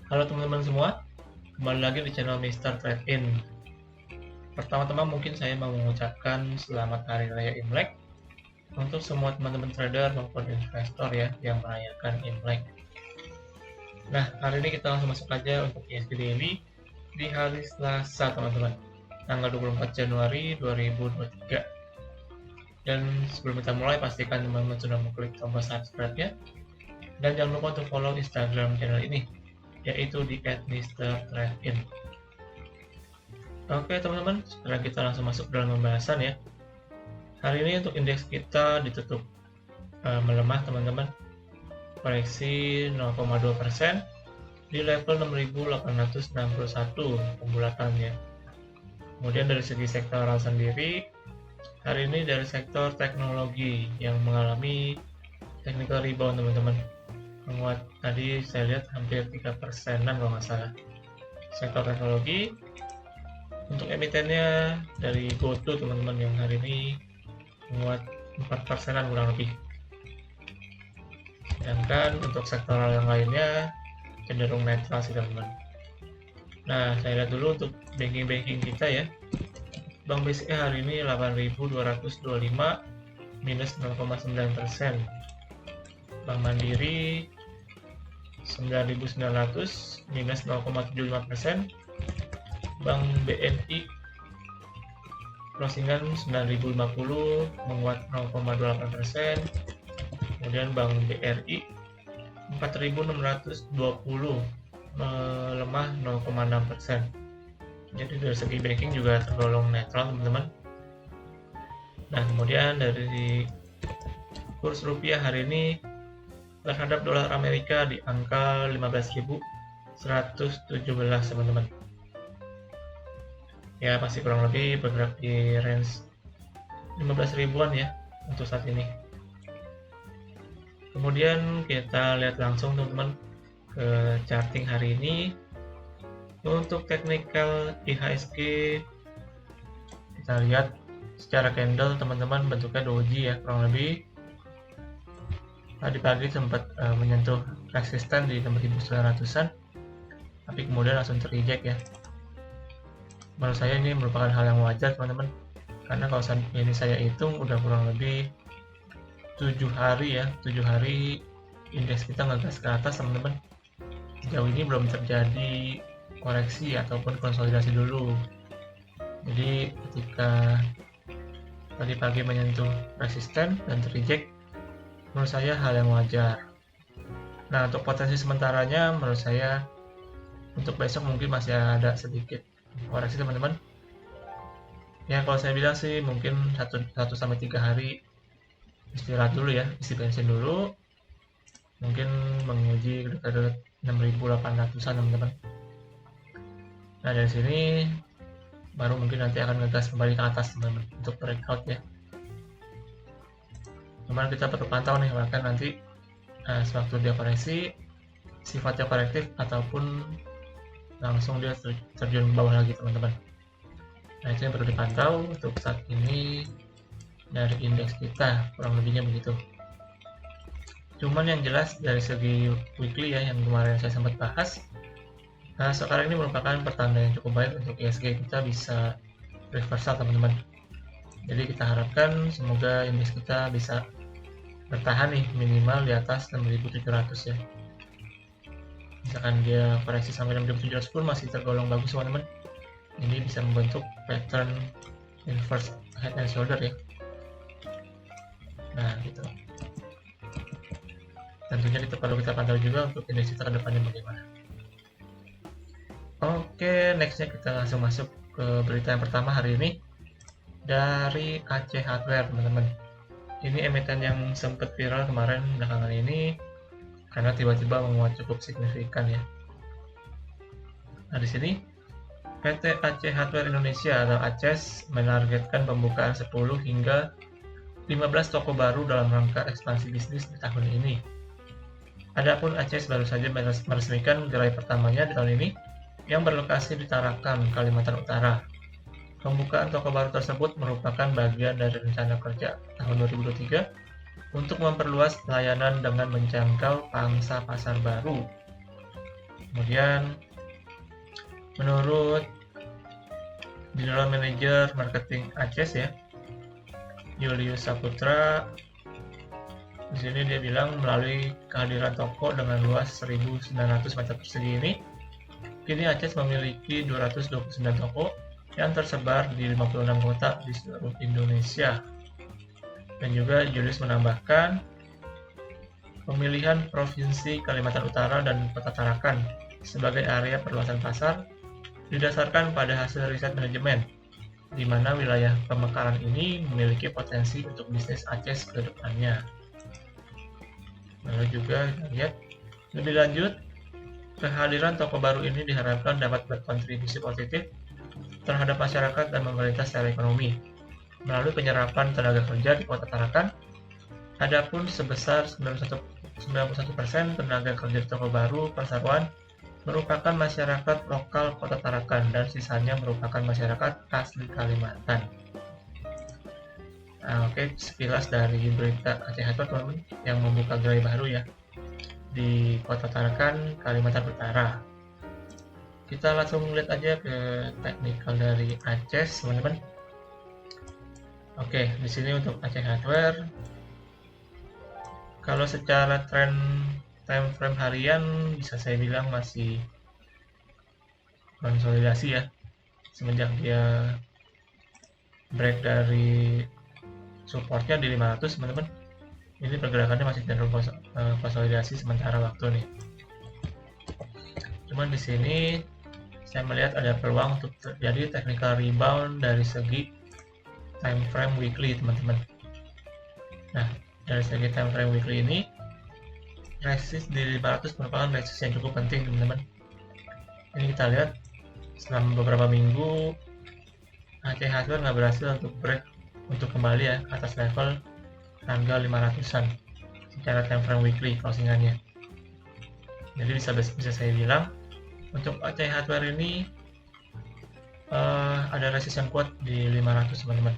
Halo teman-teman semua, kembali lagi di channel Mr. Trade In. Pertama-tama mungkin saya mau mengucapkan selamat Hari Raya Imlek untuk semua teman-teman trader maupun investor ya yang merayakan Imlek. Nah, hari ini kita langsung masuk aja untuk ISG Daily di hari Selasa teman-teman, tanggal 24 Januari 2023. Dan sebelum kita mulai, pastikan teman-teman sudah mengklik tombol subscribe-nya. Dan jangan lupa untuk follow Instagram channel ini, yaitu di @mrtradein. Oke teman-teman, sekarang kita langsung masuk dalam pembahasan ya. Hari ini untuk indeks kita ditutup melemah teman-teman, koreksi 0,2% di level 6.861 pembulatannya. Kemudian dari segi sektoral sendiri, hari ini dari sektor teknologi yang mengalami technical rebound teman-teman, menguat tadi saya lihat hampir 3%-an kalau nggak salah. Sektor teknologi untuk emitennya dari GoTo teman-teman yang hari ini menguat 4%-an kurang lebih. Sedangkan untuk sektoral yang lainnya cenderung netral sih teman-teman. Nah, saya lihat dulu untuk banking kita ya. Bank BCA hari ini 8.225 minus 0,9%. Bank Mandiri 9.900 minus 0,75%. Bank BNI closingan 9.050 menguat 0,28%. Kemudian Bank BRI 4.620 melemah 0,6%. Jadi dari segi banking juga tergolong netral teman-teman. Nah, kemudian dari kurs rupiah hari ini terhadap dolar Amerika di angka 15.117 teman-teman. Ya masih kurang lebih bergerak di range 15 ribuan ya untuk saat ini. Kemudian kita lihat langsung teman-teman ke charting hari ini. Untuk technical IHSG kita lihat secara candle teman-teman bentuknya doji ya kurang lebih. Tadi pagi sempat menyentuh resisten di 6.900-an, tapi kemudian langsung terreject ya. Menurut saya ini merupakan hal yang wajar teman-teman, karena kalau ini saya hitung udah kurang lebih 7 hari ya, 7 hari indeks kita ngegas ke atas teman-teman. Sejauh ini belum terjadi koreksi ataupun konsolidasi dulu. Jadi ketika tadi pagi menyentuh resisten dan terreject, menurut saya hal yang wajar. Nah, untuk potensi sementaranya menurut saya untuk besok mungkin masih ada sedikit koreksi teman-teman. Ya kalau saya bilang sih mungkin 1-3 hari istirahat dulu ya, isi bensin dulu, mungkin menguji dekat-dekat 6.800-an teman-teman. Nah dari sini baru mungkin nanti akan ngegas kembali ke atas teman-teman untuk breakout ya. Cuman kita perlu pantau nih, bahkan nanti sewaktu dia koreksi sifatnya korektif ataupun langsung dia terjun ke bawah lagi teman-teman. Nah itu yang perlu dipantau untuk saat ini dari indeks kita, kurang lebihnya begitu. Cuman yang jelas dari segi weekly ya yang kemarin saya sempat bahas, nah sekarang ini merupakan pertanda yang cukup baik untuk ISG kita bisa reversal teman-teman. Jadi kita harapkan semoga indeks kita bisa bertahan nih minimal di atas 6.700 ya. Misalkan dia koreksi sampai 6.700 pun masih tergolong bagus teman-teman. Ini bisa membentuk pattern inverse head and shoulder ya. Nah gitu. Tentunya kita perlu pantau juga untuk indeks kita ke depannya bagaimana. Oke, nextnya kita langsung masuk ke berita yang pertama hari ini dari AC Hardware teman-teman. Ini emiten yang sempat viral kemarin belakangan ini karena tiba-tiba menguat cukup signifikan ya. Nah di sini PT AC Hardware Indonesia atau ACES menargetkan pembukaan 10 hingga 15 toko baru dalam rangka ekspansi bisnis di tahun ini. Adapun ACES baru saja meresmikan gerai pertamanya di tahun ini yang berlokasi di Tarakan, Kalimantan Utara. Pembukaan toko baru tersebut merupakan bagian dari rencana kerja tahun 2023 untuk memperluas pelayanan dengan menjangkau pangsa pasar baru. Kemudian menurut General Manager Marketing ACES ya, Julius Saputra, di sini dia bilang melalui kehadiran toko dengan luas 1.900 meter persegi ini, kini ACES memiliki 229 toko yang tersebar di 56 kota di seluruh Indonesia. Dan juga Julius menambahkan, pemilihan Provinsi Kalimantan Utara dan Kota Tarakan sebagai area perluasan pasar didasarkan pada hasil riset manajemen, di mana wilayah pemekaran ini memiliki potensi untuk bisnis ACES ke depannya. Lalu juga kita lihat lebih lanjut, kehadiran toko baru ini diharapkan dapat berkontribusi positif terhadap masyarakat dan pemerintah secara ekonomi melalui penyerapan tenaga kerja di Kota Tarakan. Adapun sebesar 91% tenaga kerja di toko baru perseroan merupakan masyarakat lokal Kota Tarakan dan sisanya merupakan masyarakat asli Kalimantan. Nah, oke, sekilas dari berita ACES Hardware teman-teman yang membuka gerai baru ya di Kota Tarakan, Kalimantan Utara. Kita langsung lihat aja ke teknikal dari ACES teman-teman. Oke, di sini untuk ACES Hardware, kalau secara tren time frame harian bisa saya bilang masih konsolidasi ya, semenjak dia break dari supportnya di 500 teman-teman. Ini pergerakannya masih cenderung konsolidasi sementara waktu nih. Cuman di sini saya melihat ada peluang untuk terjadi technical rebound dari segi time frame weekly teman-teman. Nah, dari segi time frame weekly ini, resist di 500 merupakan resist yang cukup penting teman-teman. Ini kita lihat selama beberapa minggu ACES Hardware nggak berhasil untuk break untuk kembali ya ke atas level harga 500-an secara time frame weekly closingannya. Jadi bisa saya bilang untuk ACES Hardware ini ada resist yang kuat di 500 teman-teman.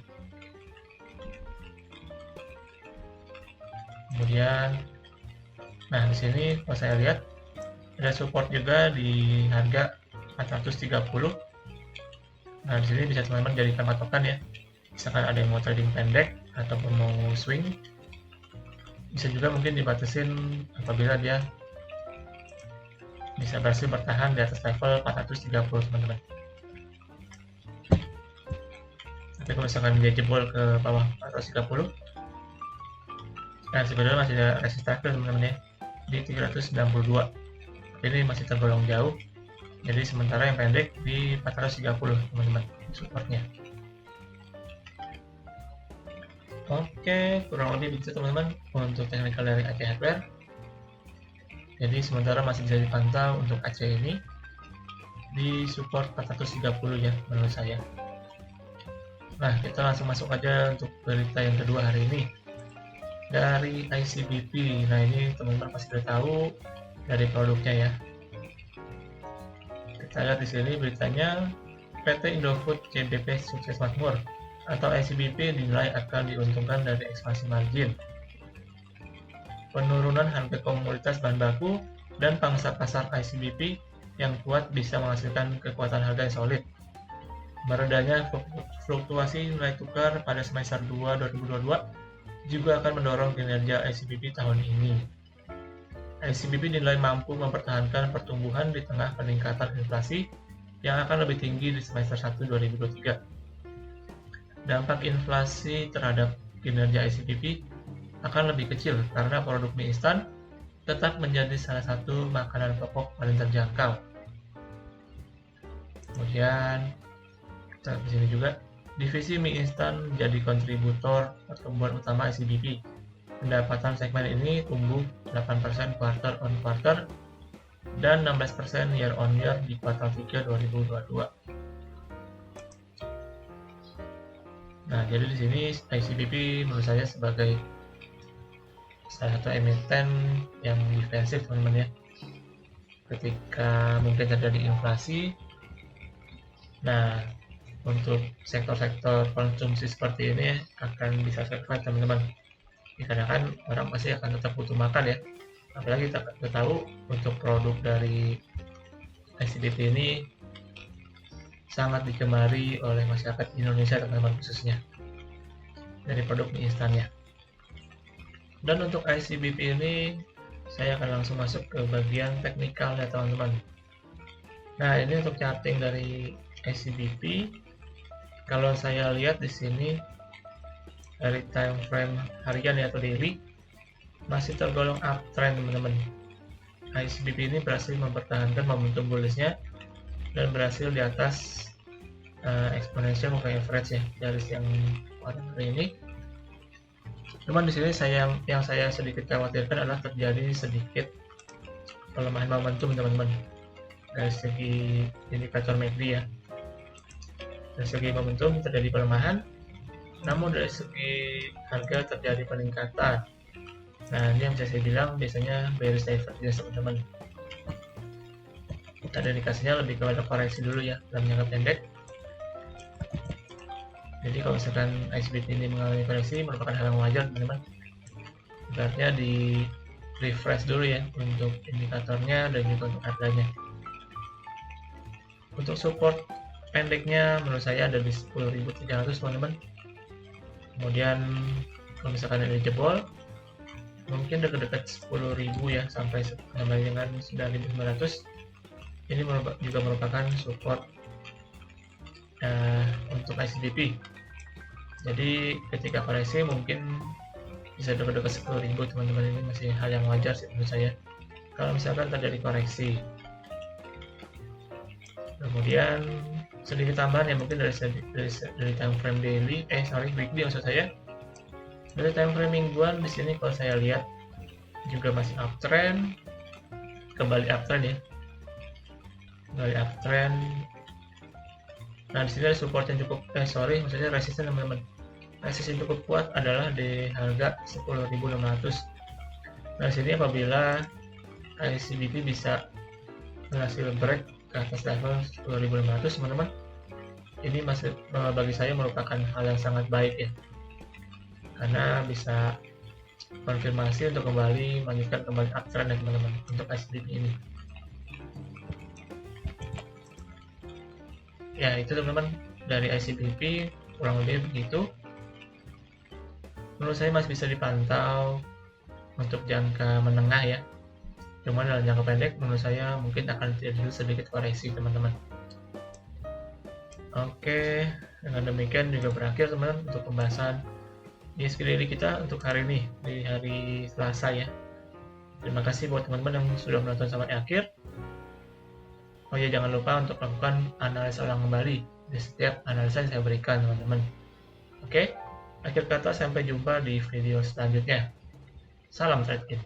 Kemudian, nah di sini kalau saya lihat ada support juga di harga 430. Nah di sini bisa teman-teman jadikan patokan ya. Misalkan ada yang mau trading pendek ataupun mau swing, bisa juga mungkin dibatasin apabila dia bisa berhasil bertahan di atas level 430 teman-teman. Tapi kalau misalkan dia jebol ke bawah 430, nah sebenarnya masih ada resist target teman-teman ya di 392. Ini masih tergolong jauh. Jadi sementara yang pendek di 430 teman-teman supportnya. Oke, kurang lebih begitu teman-teman untuk teknikal dari ACES Hardware. Jadi sementara masih bisa dipantau untuk ACES ini di support 430 ya menurut saya. Nah, kita langsung masuk aja untuk berita yang kedua hari ini dari ICBP. Nah, ini teman-teman pasti sudah tahu dari produknya ya. Kita lihat di sini beritanya, PT Indofood CBP sukses makmur atau ICBP dinilai akan diuntungkan dari ekspansi margin, penurunan harga komoditas bahan baku, dan pangsa pasar ICBP yang kuat bisa menghasilkan kekuatan harga yang solid. Meredanya fluktuasi nilai tukar pada semester 2 2022 juga akan mendorong kinerja ICBP tahun ini. ICBP dinilai mampu mempertahankan pertumbuhan di tengah peningkatan inflasi yang akan lebih tinggi di semester 1 2023. Dampak inflasi terhadap kinerja ICBP akan lebih kecil karena produk mie instan tetap menjadi salah satu makanan pokok paling terjangkau. Kemudian kita di sini juga divisi mie instan menjadi kontributor pertumbuhan utama ICBP. Pendapatan segmen ini tumbuh 8% quarter on quarter dan 16% year on year di kuartal 3 2022. Nah, jadi di sini ICBP menurut saya sebagai salah satu emiten yang defensif teman-teman ya. Ketika mungkin terjadi inflasi, nah untuk sektor-sektor konsumsi seperti ini akan bisa survive teman-teman. Karena kan orang pasti akan tetap butuh makan ya. Apalagi kita tahu untuk produk dari ICBP ini sangat digemari oleh masyarakat Indonesia teman-teman, khususnya dari produk mie instannya. Dan untuk ICBP ini saya akan langsung masuk ke bagian teknikal ya teman-teman. Nah, ini untuk charting dari ICBP. Kalau saya lihat di sini dari time frame harian ya atau daily masih tergolong uptrend teman-teman. ICBP ini berhasil mempertahankan momentum bullish-nya dan berhasil di atas exponential moving average ya dari yang hari ini. Cuman di sini yang saya sedikit khawatirkan adalah terjadi sedikit pelemahan momentum teman-teman dari segi indikator MACD ya. Dari segi momentum terjadi pelemahan, namun dari segi harga terjadi peningkatan. Nah, ini yang bisa saya bilang biasanya bearish divergence teman-teman. Ada indikasinya lebih kepada koreksi dulu ya dalam jangka pendek. Jadi kalau misalkan ICBP ini mengalami koreksi merupakan hal yang wajar teman-teman. Ibaratnya di refresh dulu ya untuk indikatornya dan juga untuk harganya. Untuk support pendeknya menurut saya ada di 10.300 teman-teman. Kemudian kalau misalkan ada jebol mungkin dekat-dekat 10.000 ya sampai dengan 9.900. Ini juga merupakan support untuk ICBP. Jadi ketika koreksi mungkin bisa dekat-dekat 10.000 teman-teman. Ini masih hal yang wajar sih menurut saya kalau misalkan terjadi koreksi. Kemudian sedikit tambahan ya mungkin dari time frame daily, weekly maksud saya. Dari time frame mingguan di sini kalau saya lihat juga masih uptrend, kembali uptrend ya, kembali uptrend. Nah di sini ada support yang cukup, maksudnya resisten teman-teman. Resisten cukup kuat adalah di harga 10.600. Nah di sini apabila ICBP bisa berhasil break ke atas level 10.500 teman-teman, ini masih bagi saya merupakan hal yang sangat baik ya, karena bisa konfirmasi untuk kembali melanjutkan kembali uptrend ya teman-teman untuk ICBP ini. Ya itu teman-teman dari ICBP kurang lebih begitu. Menurut saya masih bisa dipantau untuk jangka menengah ya. Cuman dalam jangka pendek menurut saya mungkin akan terjadi sedikit koreksi teman-teman. Oke, dengan demikian juga berakhir teman-teman untuk pembahasan ISG daily kita untuk hari ini di hari Selasa ya. Terima kasih buat teman-teman yang sudah menonton sampai akhir. Oh ya, jangan lupa untuk melakukan analisa ulang kembali di setiap analisa yang saya berikan teman-teman. Oke, akhir kata sampai jumpa di video selanjutnya. Salam trade in.